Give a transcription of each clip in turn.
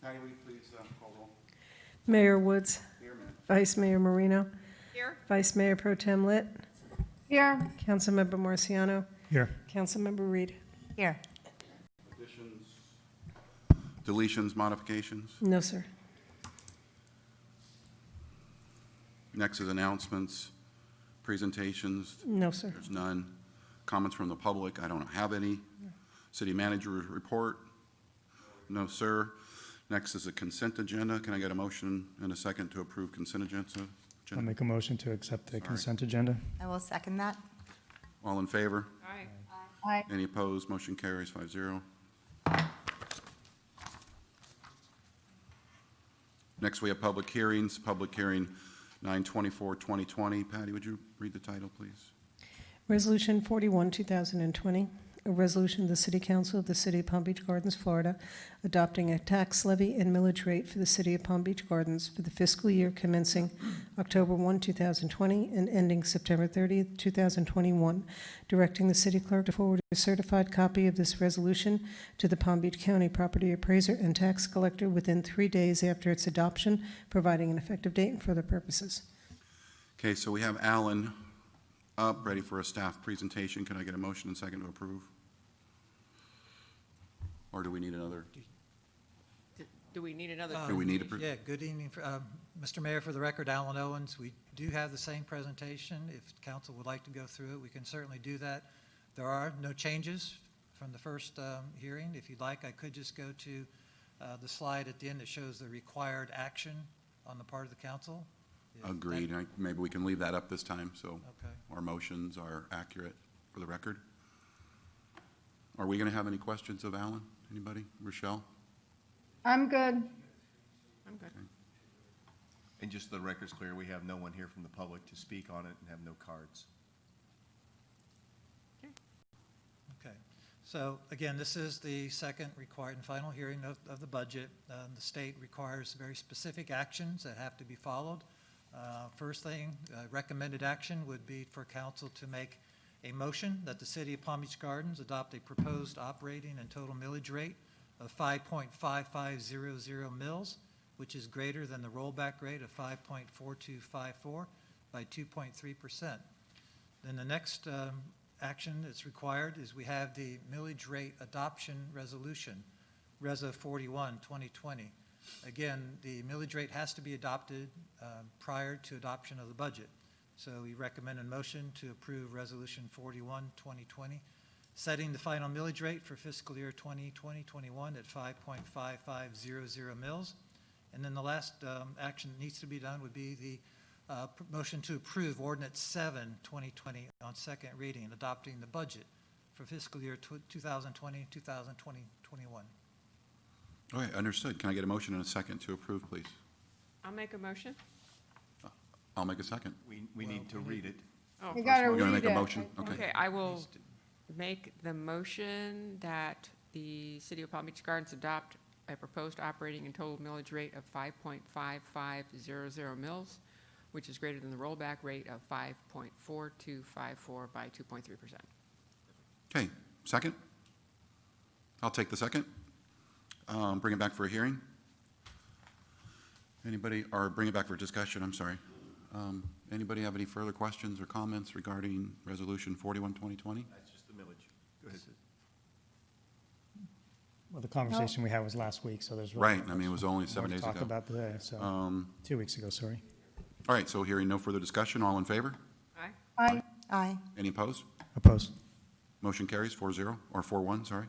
Patty, will you please call roll? Mayor Woods. Here, ma'am. Vice Mayor Marino. Here. Vice Mayor Pro Tem Lit. Here. Councilmember Marciano. Here. Councilmember Reed. Here. Additions, deletions, modifications? No, sir. Next is announcements, presentations. No, sir. There's none. Comments from the public, I don't have any. City manager report? No, sir. Next is a consent agenda. Can I get a motion and a second to approve consent agenda? I'll make a motion to accept the consent agenda. I will second that. All in favor? Aye. Aye. Any opposed? Motion carries 5-0. Next, we have public hearings. Public hearing 9/24/2020. Patty, would you read the title, please? Resolution 41, 2020, a resolution of the City Council of the City of Palm Beach Gardens, Florida, adopting a tax levy and millage rate for the City of Palm Beach Gardens for the fiscal year commencing October 1, 2020, and ending September 30, 2021, directing the city clerk to forward a certified copy of this resolution to the Palm Beach County property appraiser and tax collector within 3 days after its adoption, providing an effective date and further purposes. Okay, so we have Alan up, ready for a staff presentation. Can I get a motion and second to approve? Or do we need another? Do we need another? Do we need a? Yeah, good evening, Mr. Mayor. For the record, Alan Owens. We do have the same presentation. If council would like to go through it, we can certainly do that. There are no changes from the first hearing. If you'd like, I could just go to the slide at the end that shows the required action on the part of the council. If Agreed. Maybe we can leave that up this time, so Okay. our motions are accurate for the record. Are we going to have any questions of Alan? Anybody? Rochelle? I'm good. I'm good. And just so the record's clear, we have no one here from the public to speak on it and have no cards. Okay, so again, this is the second required and final hearing of the budget. The state requires very specific actions that have to be followed. First thing, recommended action would be for council to make a motion that the City of Palm Beach Gardens adopt a proposed operating and total millage rate of 5.5500 mils, which is greater than the rollback rate of 5.4254 by 2.3%. Then the next action that's required is we have the millage rate adoption resolution, Resa 41, 2020. Again, the millage rate has to be adopted prior to adoption of the budget. So we recommend a motion to approve Resolution 41, 2020, setting the final millage rate for fiscal year 2020-21 at 5.5500 mils. And then the last action that needs to be done would be the motion to approve Ordinance 7, 2020 on second reading and adopting the budget for fiscal year 2020, 2021. Okay, understood. Can I get a motion and a second to approve, please? I'll make a motion. I'll make a second. We need to read it. Oh, You gotta You're going to read make a it. motion? Okay. okay, I will make the motion that the City of Palm Beach Gardens adopt a proposed operating and total millage rate of 5.5500 mils, which is greater than the rollback rate of 5.4254 by 2.3%. Okay, second? I'll take the second. Bring it back for a hearing. Anybody, or bring it back for discussion, I'm sorry. Anybody have any further questions or comments regarding Resolution 41, 2020? That's just the millage. Go ahead. Well, the conversation we had was last week, so there's. Right, I mean, it was only 7 days Talk ago. about today, so, 2 weeks ago, sorry. All right, so hearing no further discussion, all in favor? Aye. Aye. Aye. Any opposed? Opposed? Motion carries 4-0, or 4-1, sorry.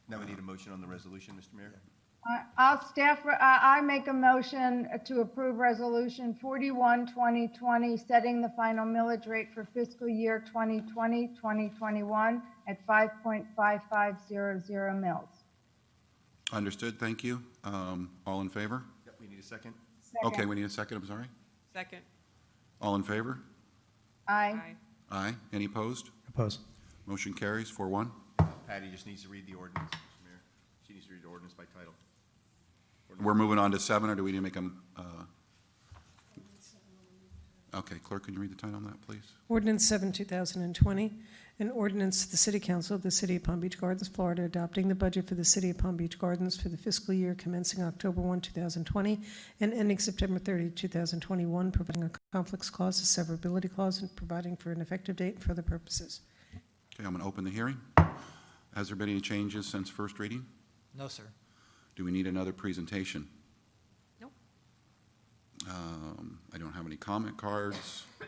Now we need a motion on the resolution, Mr. Mayor. I make a motion to approve Resolution 41, 2020, setting the final millage rate for fiscal year 2020-2021 at 5.5500 mils. Understood, thank you. All in favor? Yep, we need a second. Second. Okay, we need a second, I'm sorry. Second. All in favor? Aye. Aye. Aye. Any opposed? Opposed? Motion carries 4-1. Patty just needs to read the ordinance, Mr. Mayor. She needs to read the ordinance by title. We're moving on to 7, or do we need to make them? Okay, clerk, can you read the title on that, please? Ordinance 7, 2020, an ordinance of the City Council of the City of Palm Beach Gardens, Florida, adopting the budget for the City of Palm Beach Gardens for the fiscal year commencing October 1, 2020, and ending September 30, 2021, providing a conflicts clause, a severability clause, and providing for an effective date and for other purposes. Okay, I'm going to open the hearing. Has there been any changes since first reading? No, sir. Do we need another presentation? Nope. I don't have any comment cards. I'm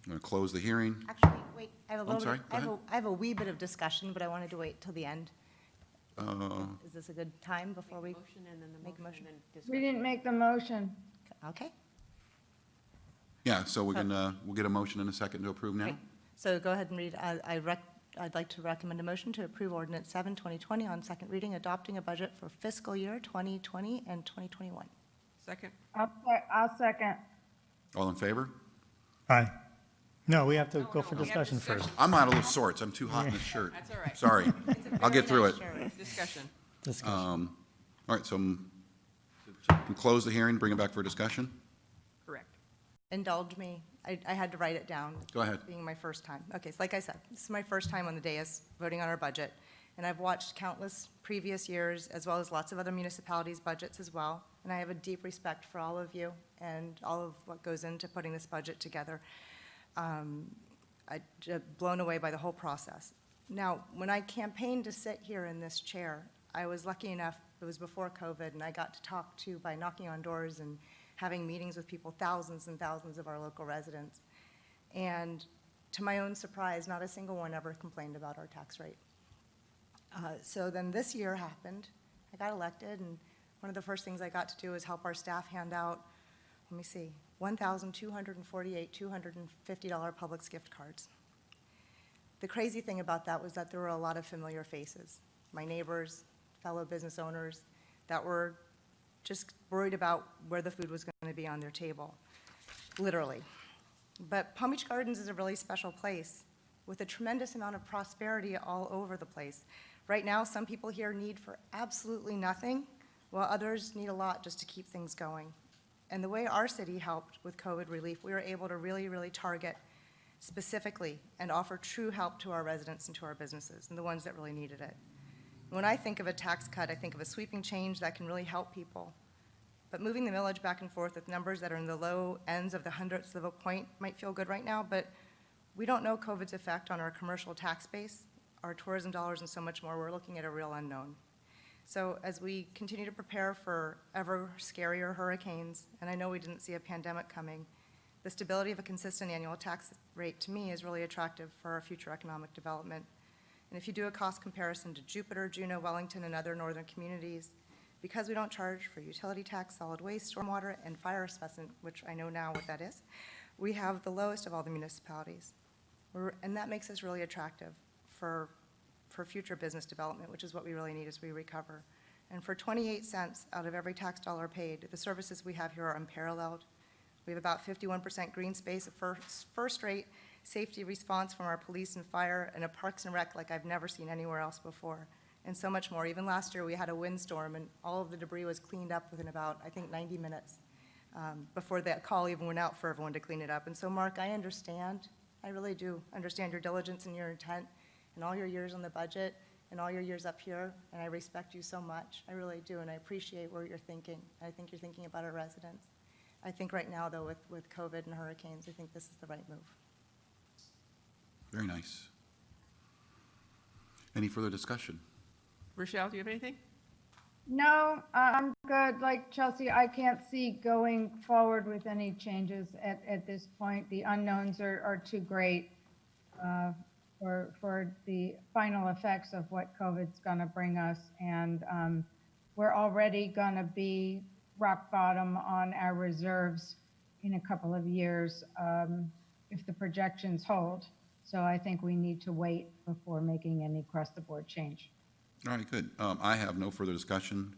going to close the hearing. Actually, wait, I have a I'm little, sorry, I have go a, I have a wee bit of discussion, but I wanted to wait till the end. Is this a good time before we, Motion and then the Make a motion and then We discussion. didn't make the motion. okay? Yeah, so we'll get a motion in a second to approve now. Great. So go ahead and read, I'd like to recommend a motion to approve Ordinance 7, 2020 on second reading, adopting a budget for fiscal year 2020 and 2021. Second? I'll second. All in favor? Aye. No, we have to No, go no, for we have discussion first. I'm out of sorts. I'm too hot in this shirt. That's all right. Sorry. I'll get through it. Discussion. Discussion. All right, so we'll close the hearing, bring it back for discussion. Correct. Indulge me, I had to write it down. Go ahead. Being my first time. Okay, so like I said, this is my first time on the dais voting on our budget, and I've watched countless previous years, as well as lots of other municipalities' budgets as well, and I have a deep respect for all of you and all of what goes into putting this budget together. I'm blown away by the whole process. Now, when I campaigned to sit here in this chair, I was lucky enough, it was before COVID, and I got to talk to, by knocking on doors and having meetings with people, thousands and thousands of our local residents. And to my own surprise, not a single one ever complained about our tax rate. So then this year happened. I got elected, and one of the first things I got to do was help our staff hand out, let me see, 1,248 $250 Publix gift cards. The crazy thing about that was that there were a lot of familiar faces, my neighbors, fellow business owners, that were just worried about where the food was going to be on their table, literally. But Palm Beach Gardens is a really special place with a tremendous amount of prosperity all over the place. Right now, some people here need for absolutely nothing, while others need a lot just to keep things going. And the way our city helped with COVID relief, we were able to really, really target specifically and offer true help to our residents and to our businesses, and the ones that really needed it. When I think of a tax cut, I think of a sweeping change that can really help people. But moving the millage back and forth with numbers that are in the low ends of the hundredths of a point might feel good right now, but we don't know COVID's effect on our commercial tax base, our tourism dollars, and so much more. We're looking at a real unknown. So as we continue to prepare for ever scarier hurricanes, and I know we didn't see a pandemic coming, the stability of a consistent annual tax rate to me is really attractive for our future economic development. And if you do a cost comparison to Jupiter, Juneau, Wellington, and other northern communities, because we don't charge for utility tax, solid waste, stormwater, and fire assessment, which I know now what that is, we have the lowest of all the municipalities. And that makes us really attractive for future business development, which is what we really need as we recover. And for 28 cents out of every tax dollar paid, the services we have here are unparalleled. We have about 51% green space, a first-rate safety response from our police and fire, and a parks and rec like I've never seen anywhere else before, and so much more. Even last year, we had a windstorm, and all of the debris was cleaned up within about, I think, 90 minutes before that call even went out for everyone to clean it up. And so, Mark, I understand. I really do understand your diligence and your intent and all your years on the budget and all your years up here, and I respect you so much. I really do, and I appreciate where you're thinking. I think you're thinking about our residents. I think right now, though, with COVID and hurricanes, I think this is the right move. Very nice. Any further discussion? Rochelle, do you have anything? No, I'm good. Like Chelsea, I can't see going forward with any changes at this point. The unknowns are too great for the final effects of what COVID's going to bring us. And we're already going to be rock bottom on our reserves in a couple of years if the projections hold. So I think we need to wait before making any across-the-board change. All right, good. I have no further discussion.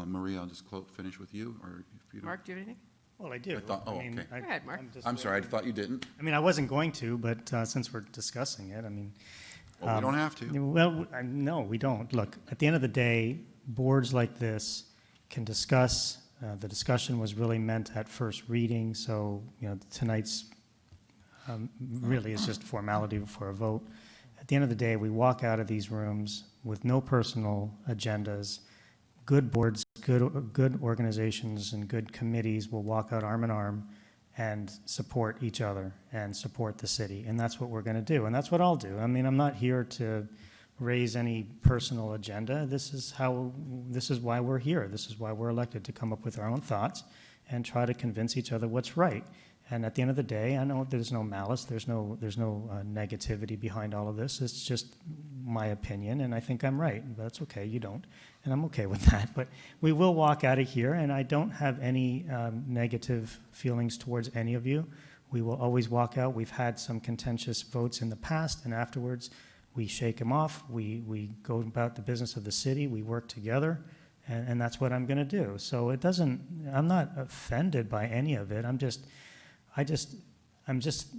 Maria, I'll just finish with you, or if you don't. Mark, do you have anything? Well, I do. I thought- oh, I mean, okay. Go ahead, Mark. I'm sorry, I thought you didn't. I mean, I wasn't going to, but since we're discussing it, I mean. Well, we don't have to. Well, no, we don't. Look, at the end of the day, boards like this can discuss The discussion was really meant at first reading, so, tonight's really is just formality for a vote. At the end of the day, we walk out of these rooms with no personal agendas. Good boards, good organizations, and good committees will walk out arm in arm and support each other and support the city. And that's what we're going to do, and that's what I'll do. I mean, I'm not here to raise any personal agenda. This is why we're here. This is why we're elected, to come up with our own thoughts and try to convince each other what's right. And at the end of the day, I know there's no malice, there's no negativity behind all of this. It's just my opinion, and I think I'm right. But that's okay, you don't, and I'm okay with that. But we will walk out of here, and I don't have any negative feelings towards any of you. We will always walk out. We've had some contentious votes in the past, and afterwards, we shake them off. We go about the business of the city. We work together, and that's what I'm going to do. So I'm not offended by any of it. I'm just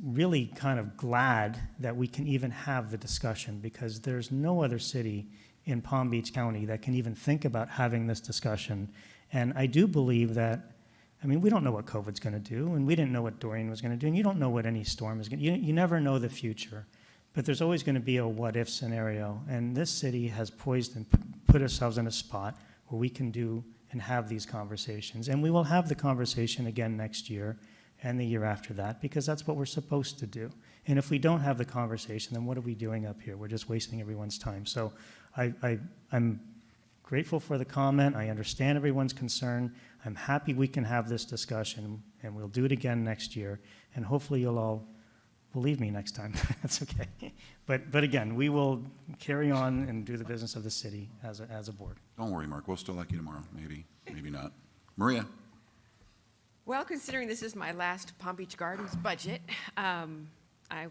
really kind of glad that we can even have the discussion, because there's no other city in Palm Beach County that can even think about having this discussion. And I do believe that, I mean, we don't know what COVID's going to do, and we didn't know what Dorian was going to do, and you don't know what any storm is going to do. You never know the future. But there's always going to be a what-if scenario, and this city has poised and put ourselves in a spot where we can do and have these conversations. And we will have the conversation again next year and the year after that, because that's what we're supposed to do. And if we don't have the conversation, then what are we doing up here? We're just wasting everyone's time. So I'm grateful for the comment. I understand everyone's concern. I'm happy we can have this discussion, and we'll do it again next year. And hopefully you'll all believe me next time. That's okay. But again, we will carry on and do the business of the city as a board. Don't worry, Mark, we'll still like you tomorrow, maybe not. Maria? Well, considering this is my last Palm Beach Gardens budget, I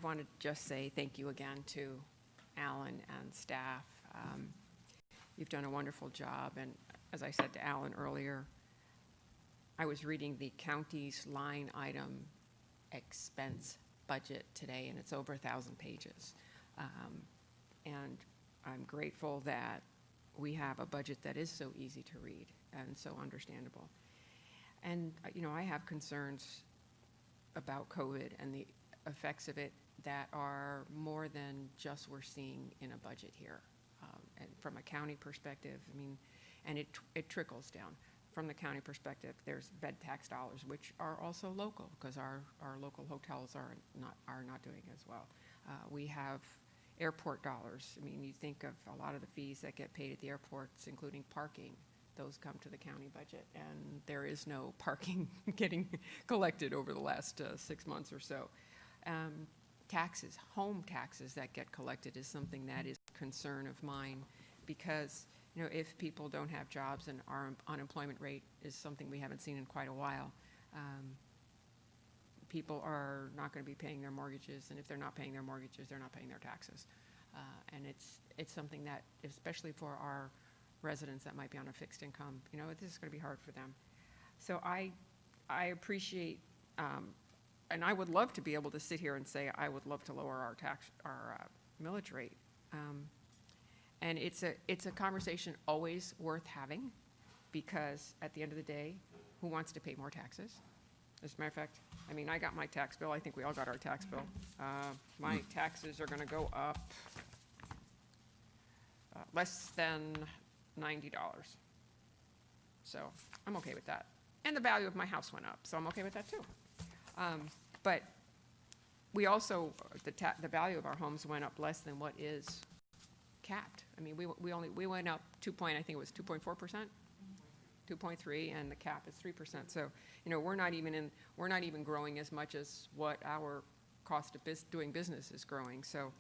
want to just say thank you again to Alan and staff. You've done a wonderful job, and as I said to Alan earlier, I was reading the county's line item expense budget today, and it's over 1,000 pages. And I'm grateful that we have a budget that is so easy to read and so understandable. And, I have concerns about COVID and the effects of it that are more than just we're seeing in a budget here. And from a county perspective, and it trickles down. From the county perspective, there's bed tax dollars, which are also local, because our local hotels are not doing as well. We have airport dollars. You think of a lot of the fees that get paid at the airports, including parking. Those come to the county budget, and there is no parking getting collected over the last 6 months or so. Taxes, home taxes that get collected is something that is a concern of mine, because if people don't have jobs and our unemployment rate is something we haven't seen in quite a while, people are not going to be paying their mortgages, and if they're not paying their mortgages, they're not paying their taxes. And it's something that, especially for our residents that might be on a fixed income, this is going to be hard for them. So I appreciate, and I would love to be able to sit here and say I would love to lower our millage rate. And it's a conversation always worth having, because at the end of the day, who wants to pay more taxes? As a matter of fact, I got my tax bill. I think we all got our tax bill. My taxes are going to go up less than $90. So I'm okay with that. And the value of my house went up, so I'm okay with that too. But we also, the value of our homes went up less than what is capped. We went up 2.4%, 2.3, and the cap is 3%. So, we're not even growing as much as what our cost of doing business is growing. So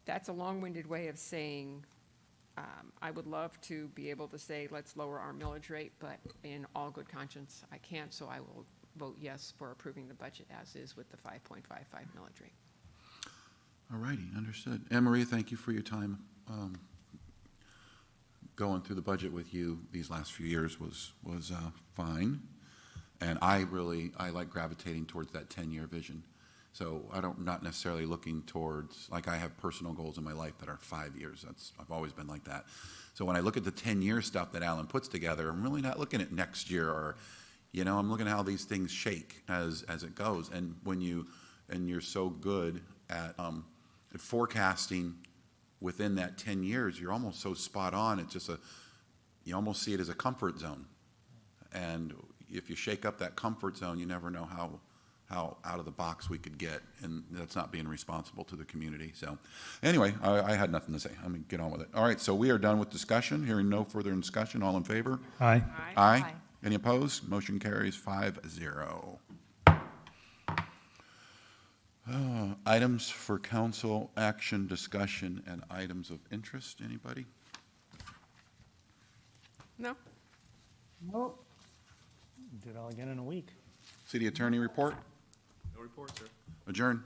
that's a long-winded way of saying I would love to be able to say let's lower our millage rate, but in all good conscience, I can't. So I will vote yes for approving the budget as is with the 5.55 millage rate. All righty, understood. Anne Marie, thank you for your time. Going through the budget with you these last few years was fine, and I like gravitating towards that 10-year vision. So not necessarily looking towards, like I have personal goals in my life that are 5 years. I've always been like that. So when I look at the 10-year stuff that Alan puts together, I'm really not looking at next year or, I'm looking at how these things shake as it goes. And you're so good at forecasting within that 10 years, you're almost so spot on. It's just you almost see it as a comfort zone. And if you shake up that comfort zone, you never know how out of the box we could get, and that's not being responsible to the community. So anyway, I had nothing to say. I'm going to get on with it. All right, so we are done with discussion. Hearing no further discussion, all in favor? Aye. Aye. Aye. Any opposed? Motion carries 5-0. Items for council action, discussion, and items of interest. Anybody? No? Nope. Do it all again in a week. City attorney report? No report, sir. Adjourn.